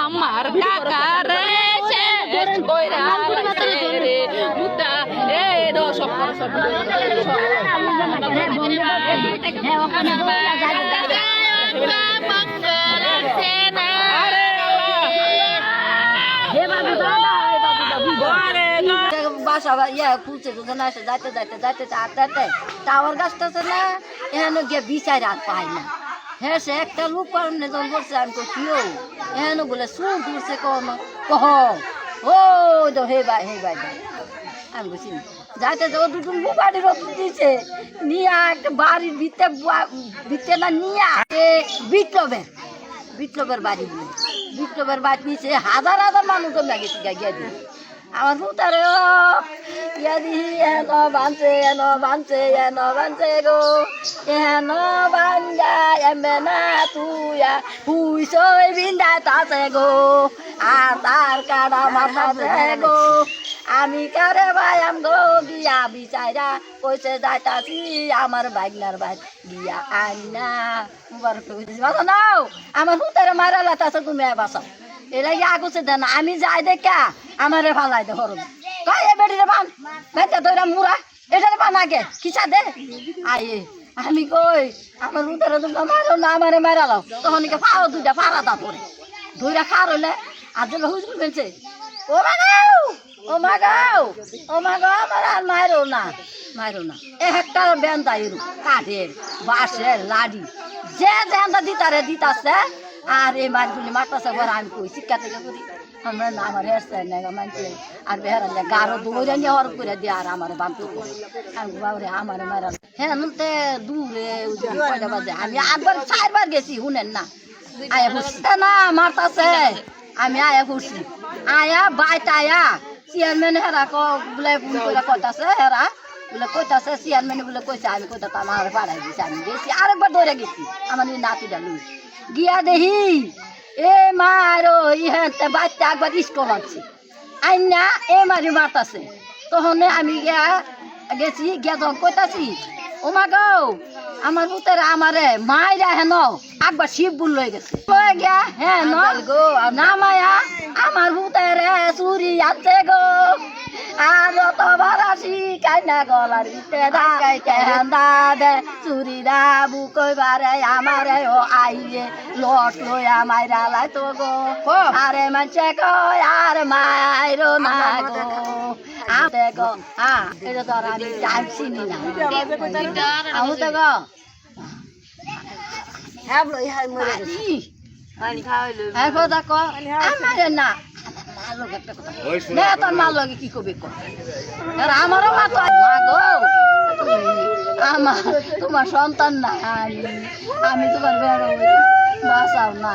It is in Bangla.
আমার কাকার শেষ কইরা রে মুতা এ দো সব বাসা ইয়া খুলছে যখন আসে যাইতে যাইতে যাইতে আটটাতে টাওয়ার গাছটা আছে না এখানে গিয়ে বিচার আর পায় না হ্যাঁ সে একটা লোক কারণে যখন বলছে আমি তো কিও এখানে বলে সুর দূরছে কম কহ ও তো হে ভাই আমি বলছি যাইতে যাবো দুটো বাড়ির রক্ত দিয়েছে নিয়ে একটা বাড়ির ভিতরে না নিয়ে বিপ্লবের বাড়ি বলে বিপ্লবের বাড়ি নিচে হাজার হাজার মানুষ গেছে গিয়ে দিয়ে আমার পুতারে এনো বানছে গো এনো বান্দা এমবে না তুইয়া হুইসই বিন্দা তাতে গো আর তার কাটা মাথাতে গো আমি কারে ভাই আম গো গিয়া বিচাইরা কইছে যাইতাছি আমার বাইকনার বাইক গিয়া আইনা মুবারক বাসা নাও আমার পুতারে মারা লাতাছে তুমি বাসাও এরা আগুছে দেন আমি যাই দেখা আমারে ফালাই দে হরম কই এ বেড়ি রে বান বেটা তোরা মুরা এটা রে বান আগে কিসা দে আয়ে আমি কই আমার উদারে তো মারো না আমারে মারালাও তখন কি পাও দুইটা পারা দা পড়ে দুইটা খার হইলে আজ হুজুর বলছে ও মাগাও আমার আর মারো না এ হেক্টর বেন্দা ইরু কাঠের বাঁশের লাড়ি যে বেন্দা দিতাছে আর এই মাছগুলি মারতেছে ঘর আমি কই শিক্ষা থেকে করি আমরা না আমার হেরছে না মানছে আর বেহারা গারো দৌড়ে নিয়ে হর করে দিয়ে আর আমার বান্ধব করে আমি বাবরে আমার মারা হ্যাঁ নুনতে দূরে কয়টা বাজে আমি 4বার গেছি শুনেন না আয়া ফুসতে না মারতাছে আমি আয়া ফুসি আয়া বাইতে আয়া চেয়ারম্যান হেরা বলে ফোন করে কইতাছে হেরা বলে কইতাছে চেয়ারম্যান বলে কইছে আমি কইতা আমার পাড়াই দিছি আমি গেছি আরেকবার দৌড়ে গেছি আমার নাতিটা লুই গিয়া দেখি এ মারো ইহাতে বাচ্চা একবার স্কুল আছে আইনা এ মারি মারতাছে তখন আমি গেছি গিয়া যখন কইতাছি ও মা গো আমার পুতের আমারে মাইরা হেন একবার শিব বুল লয়ে গেছে গিয়া হ্যাঁ গো না মায়া আমার পুতেরে চুরি আছে গো আর তোমার আসি কাইনা গলার ভিতরে দে চুরি দা বুকইবারে আমারে ও আইয়ে লট লইয়া মাইরা লাই তো গো আরে মানছে কয় আর মাইরো না গো আতে গো এটা তো আমি টাইম চিনি না আমি তো গো হ্যাঁ বলো ইহাই মরে গেছি হ্যাঁ কথা কো আমারে না তোর মার লগে কি কবি আমারও মা তো মা গো আমার তোমার সন্তান না আমি তোমার বেড়া বাঁচাও না